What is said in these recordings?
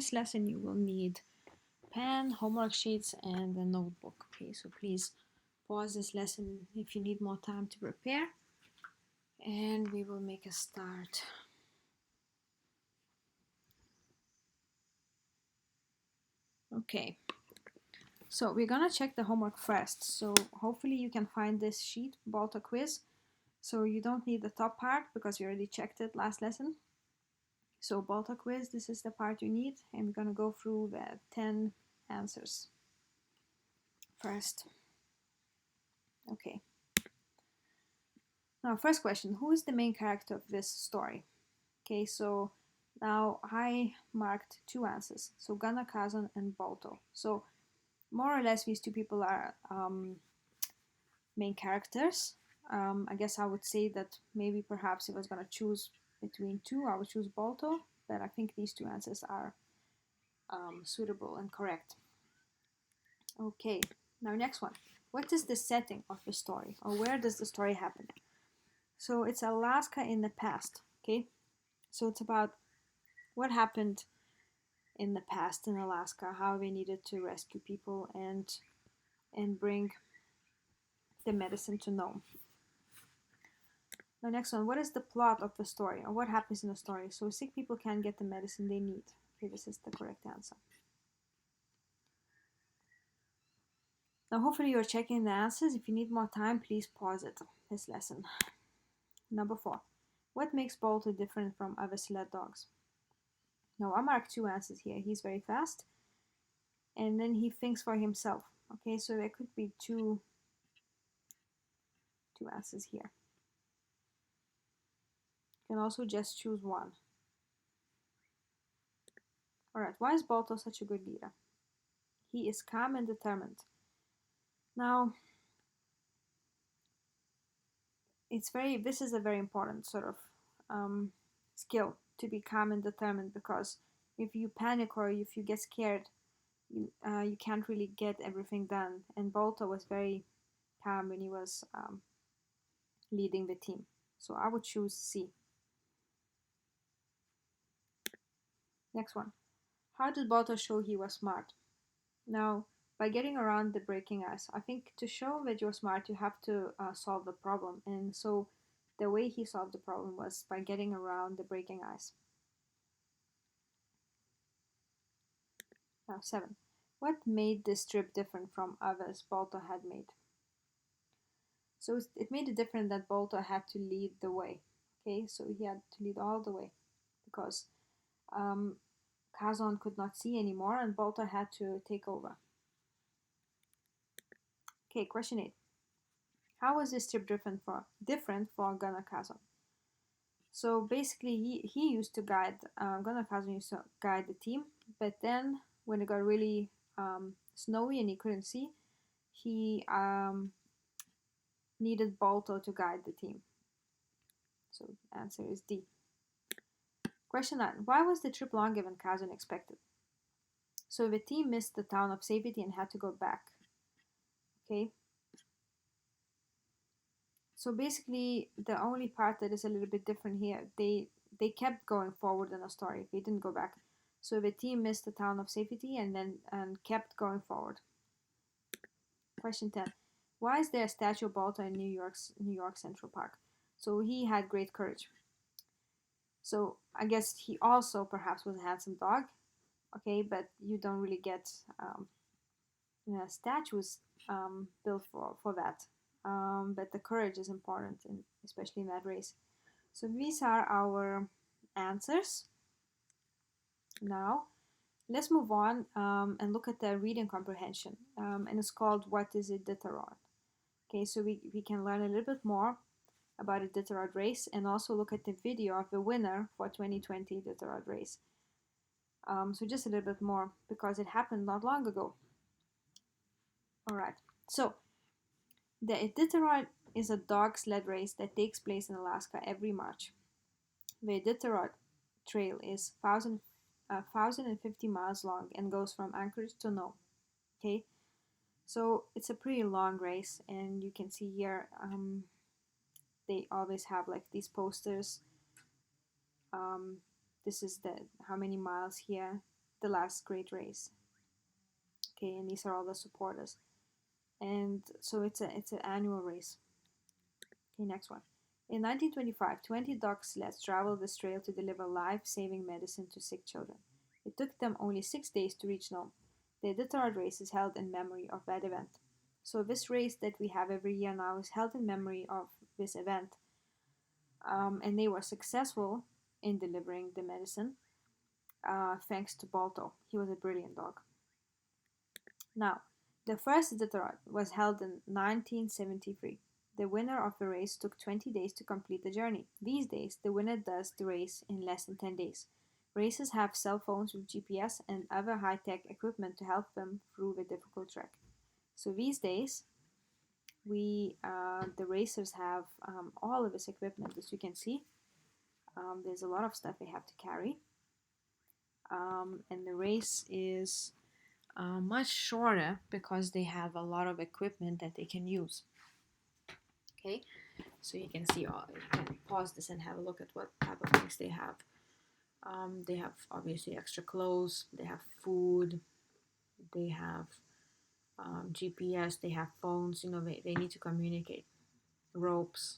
this lesson you will need pen, homework sheets, and a notebook. Okay, so please pause this lesson if you need more time to prepare, and we will make a start. Okay, so we're gonna check the homework first. So hopefully you can find this sheet, Balto quiz. So you don't need the top part because we already checked it last lesson. So Balto quiz, this is the part you need, and we're gonna go through the 10 answers first. Okay. Now, first question, who is the main character of this story? Okay, so now I marked two answers, so Gunnar Kazan and Balto. So more or less these two people are main characters. I guess I would say that maybe perhaps if I was going to choose between two, I would choose Balto, but I think these two answers are suitable and correct. Okay, now next one. What is the setting of the story, or where does the story happen? So it's Alaska in the past, okay? So it's about what happened in the past in Alaska, how they needed to rescue people and bring the medicine to Nome. The next one, what is the plot of the story, or what happens in the story? So sick people can get the medicine they need. Okay, this is the correct answer. Now hopefully you're checking the answers. If you need more time, please pause it, this lesson. Number 4. What makes Balto different from other sled dogs? Now I marked two answers here. He's very fast, and then he thinks for himself. Okay, so there could be two answers here. You can also just choose one. Alright, why is Balto such a good leader? He is calm and determined. Now, this is a very important sort of skill, to be calm and determined, because if you panic or if you get scared, you can't really get everything done. And Balto was very calm when he was leading the team. So I would choose C. Next one. How did Balto show he was smart? Now, by getting around the breaking ice, I think to show that you're smart, you have to solve the problem. And so the way he solved the problem was by getting around the breaking ice. Now, 7. What made this trip different from others Balto had made? So it made it different that Balto had to lead the way. Okay, so he had to lead all the way because Kazan could not see anymore and Balto had to take over. Okay, question 8. How was this trip different for Gunnar Kazan? So basically, he used to guide, Gunnar Kazan used to guide the team, but then when it got really snowy and he couldn't see, he needed Balto to guide the team. So the answer is D. Question 9. Why was the trip longer than Kazan expected? So the team missed the town of safety and had to go back. Okay. So basically, the only part that is a little bit different here, they kept going forward in the story. They didn't go back. So the team missed the town of safety and kept going forward. Question 10. Why is there a statue of Balto in New York Central Park? So he had great courage. So I guess he also perhaps was a handsome dog. Okay, but you don't really get statues built for that. But the courage is important, especially in that race. So these are our answers. Now, let's move on and look at the reading comprehension. And it's called What is Iditarod? Okay, so we can learn a little bit more about Iditarod race and also look at the video of the winner for 2020 Iditarod race. So just a little bit more because it happened not long ago. Alright, so the Iditarod is a dog sled race that takes place in Alaska every March. The Iditarod Trail is 1,050 miles long and goes from Anchorage to Nome. Okay, so it's a pretty long race, and you can see here they always have like these posters. This is how many miles here. the last great race. Okay, and these are all the supporters. And so it's an annual race. Okay, next one. In 1925, 20 dog sleds traveled this trail to deliver life-saving medicine to sick children. It took them only 6 days to reach Nome. The Iditarod race is held in memory of that event. So this race that we have every year now is held in memory of this event. And they were successful in delivering the medicine thanks to Balto. He was a brilliant dog. Now, the first Iditarod was held in 1973. The winner of the race took 20 days to complete the journey. These days, the winner does the race in less than 10 days. Racers have cell phones with GPS and other high-tech equipment to help them through the difficult trek. So these days, the racers have all of this equipment, as you can see. There's a lot of stuff they have to carry. And the race is much shorter because they have a lot of equipment that they can use. Okay, so you can see, you can pause this and have a look at what type of things they have. They have obviously extra clothes, they have food, they have GPS, they have phones, they need to communicate, ropes.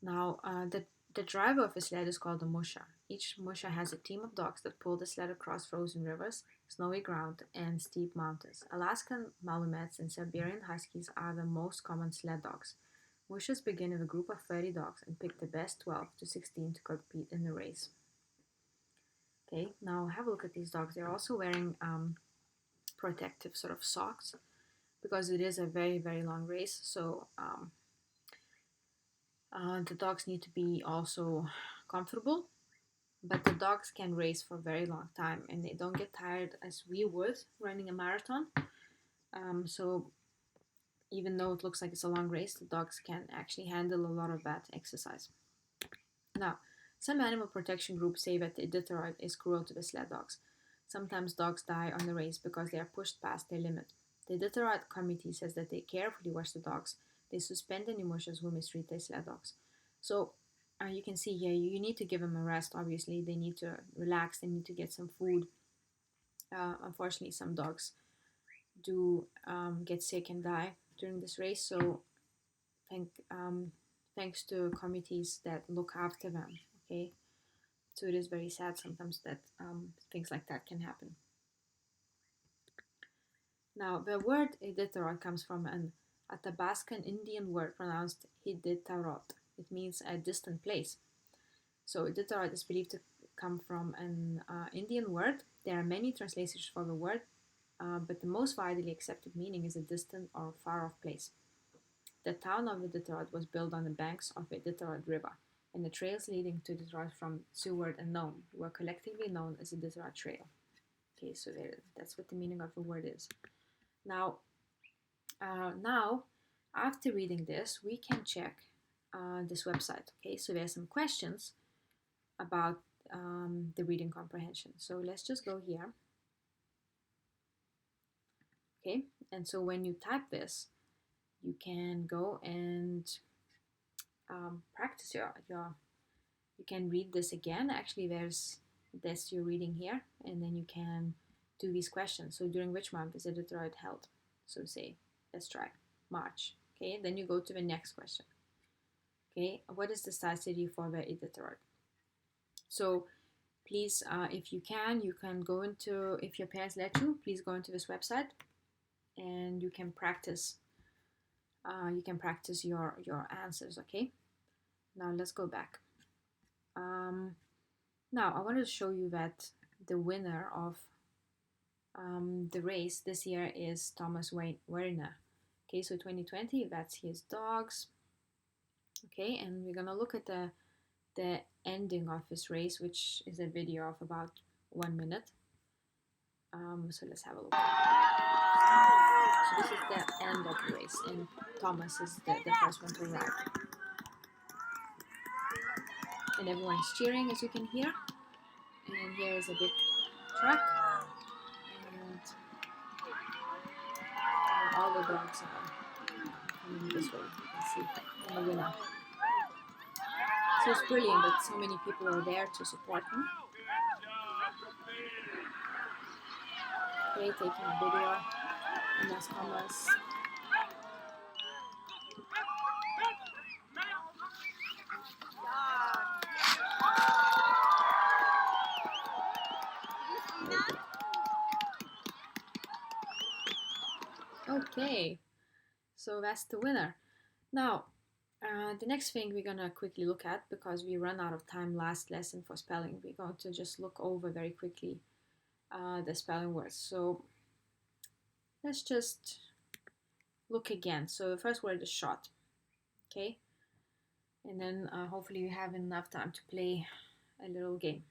Now, the driver of a sled is called a musha. Each musha has a team of dogs that pull the sled across frozen rivers, snowy ground, and steep mountains. Alaskan Malamutes and Siberian Huskies are the most common sled dogs. Mushas begin with a group of 30 dogs and pick the best 12 to 16 to compete in the race. Okay, now have a look at these dogs. They're also wearing protective sort of socks because it is a very, very long race. So the dogs need to be also comfortable, but the dogs can race for a very long time and they don't get tired as we would running a marathon. So even though it looks like it's a long race, the dogs can actually handle a lot of that exercise. Now, some animal protection groups say that the Iditarod is cruel to the sled dogs. Sometimes dogs die on the race because they are pushed past their limit. The Iditarod committee says that they carefully watch the dogs. They suspend any mushas who mistreat their sled dogs. So you can see here, you need to give them a rest. Obviously, they need to relax. They need to get some food. Unfortunately, some dogs do get sick and die during this race. So thanks to committees that look after them. Okay, so it is very sad sometimes that things like that can happen. Now, the word Iditarod comes from an Athabascan Indian word pronounced Hiditarod. It means a distant place. So Iditarod is believed to come from an Indian word. There are many translations for the word, but the most widely accepted meaning is a distant or far-off place. The town of Iditarod was built on the banks of the Iditarod River, and the trails leading to Iditarod from Seward and Nome were collectively known as the Iditarod Trail. Okay, so that's what the meaning of the word is. Now, after reading this, we can check this website. Okay, so there's some questions about the reading comprehension. So let's just go here. Okay, and so when you type this, you can go and practice you can read this again. Actually, there's this you're reading here, and then you can do these questions. So during which month is Iditarod held? So say, let's try March. Okay, then you go to the next question. Okay, what is the size city for the Iditarod? So please, if you can go into, if your parents let you, please go into this website and you can practice your answers. Okay, now let's go back. Now I wanted to show you that the winner of the race this year is Thomas Werner. Okay, so 2020, that's his dogs. Okay, and we're gonna look at the ending of his race, which is a video of about 1 minute. So let's have a look. So this is the end of the race, and Thomas is the first one to arrive. And everyone is cheering, as you can hear. And here is a big truck, and all the dogs are coming this way. You can see, and the winner. So it's brilliant that so many people are there to support him. okay, taking a video in those cameras. Okay, so that's the winner. Now, the next thing we're gonna quickly look at, because we ran out of time last lesson for spelling, we're going to just look over very quickly the spelling words. So let's just look again. So the first word is shot, okay? And then hopefully you have enough time to play a little game.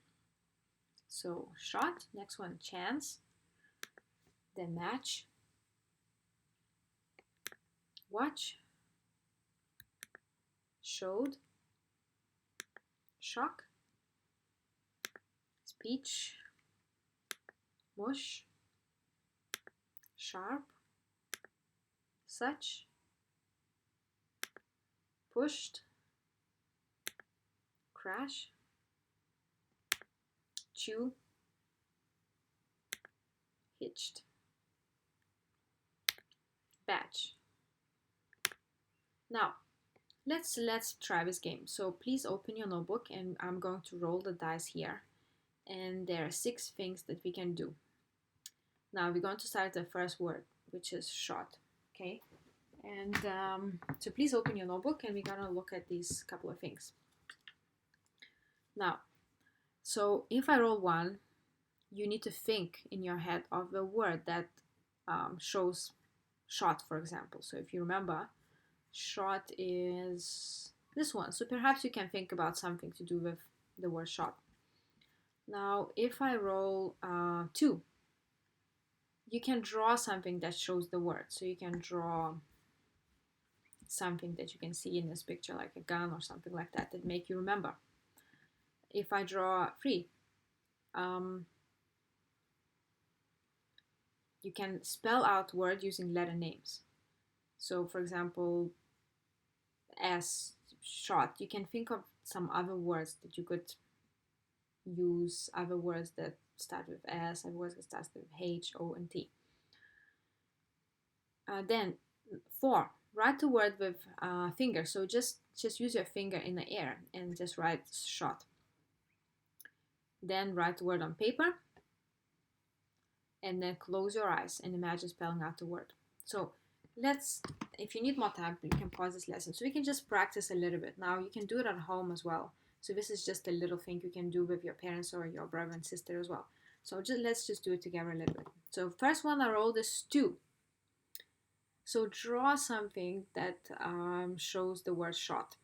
So shot, next one chance, then match, watch, showed, shock, speech, mush, sharp, such, pushed, crash, chew, hitched, batch. Now let's try this game. So please open your notebook and I'm going to roll the dice here, and there are 6 things that we can do. Now we're going to start the first word, which is shot, okay? And so please open your notebook and we're gonna look at these couple of things. Now, so if I roll 1, you need to think in your head of the word that shows shot, for example. So if you remember, shot is this one. So perhaps you can think about something to do with the word shot. Now, if I roll 2, you can draw something that shows the word. So you can draw something that you can see in this picture, like a gun or something like that, that make you remember. If I draw 3, you can spell out word using letter names. So for example, as shot, you can think of some other words that you could use, other words that start with S, other words that start with H, O, and T. Then 4, write the word with finger. So just use your finger in the air and just write shot. Then write the word on paper, and then close your eyes and imagine spelling out the word. So if you need more time, you can pause this lesson. So we can just practice a little bit. Now you can do it at home as well. So this is just a little thing you can do with your parents or your brother and sister as well. So let's just do it together a little bit. So first one I rolled is 2. So draw something that shows the word shot.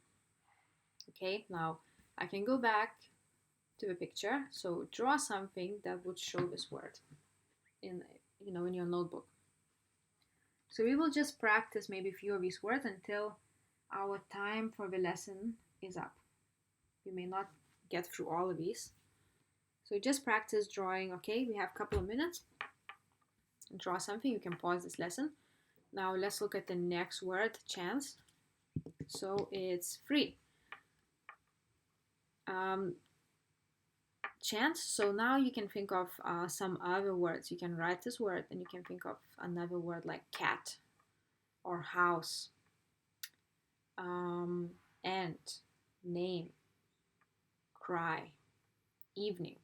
Okay, now I can go back to the picture. So draw something that would show this word in your notebook. So we will just practice maybe a few of these words until our time for the lesson is up. You may not get through all of these. So just practice drawing, okay? We have a couple of minutes. Draw something. You can pause this lesson. Now let's look at the next word, chance. So it's 3. Chance. So now you can think of some other words. You can write this word and you can think of another word like cat or house, ant, name, cry, evening.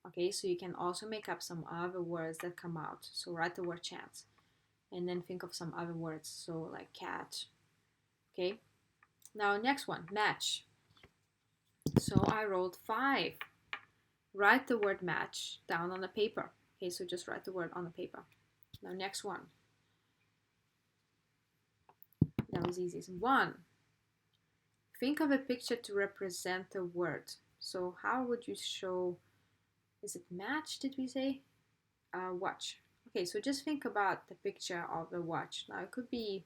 Okay, so you can also make up some other words that come out. So write the word chance and then think of some other words. So like cat. Okay, now next one, match. So I rolled 5. Write the word match down on the paper. Okay, so just write the word on the paper. Now next one. That was easy. 1. Think of a picture to represent the word. So how would you show, is it match, did we say? Watch. Okay, so just think about the picture of the watch. Now it could be,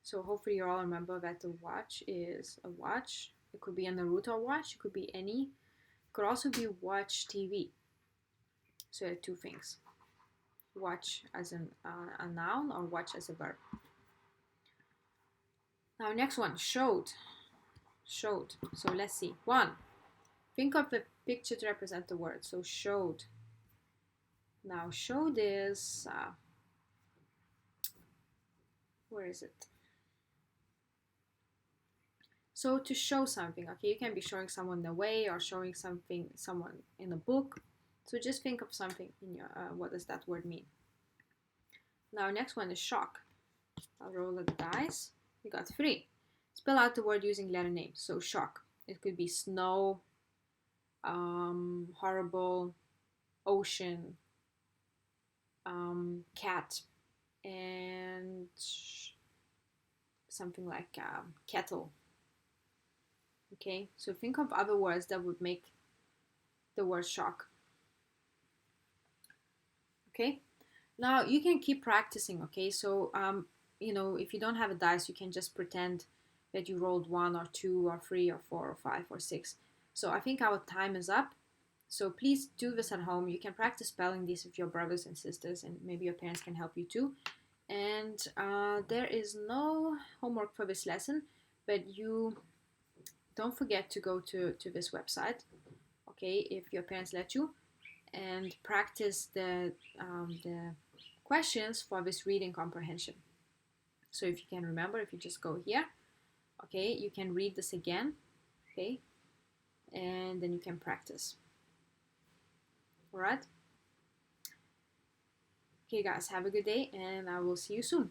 so hopefully you all remember that the watch is a watch. It could be a Naruto watch, it could be any. It could also be watch TV. So there are 2 things. Watch as a noun or watch as a verb. Now next one, showed. Showed. So let's see. 1. Think of the picture to represent the word. So showed. Now show this, where is it? So to show something, okay, you can be showing someone the way or showing someone in a book. So just think of something in your, what does that word mean? Now next one is shock. I'll roll the dice. We got 3. Spell out the word using letter names. So shock. It could be snow, horrible, ocean, cat, and something like kettle. Okay, so think of other words that would make the word shock. Okay, now you can keep practicing. Okay, so if you don't have a dice, you can just pretend that you rolled 1 or 2 or 3 or 4 or 5 or 6. So I think our time is up. So please do this at home. You can practice spelling these with your brothers and sisters, and maybe your parents can help you too. And there is no homework for this lesson, but you don't forget to go to this website, okay, if your parents let you, and practice the questions for this reading comprehension. So if you can remember, if you just go here, okay, you can read this again, okay, and then you can practice. All right. Okay, guys, have a good day, and I will see you soon.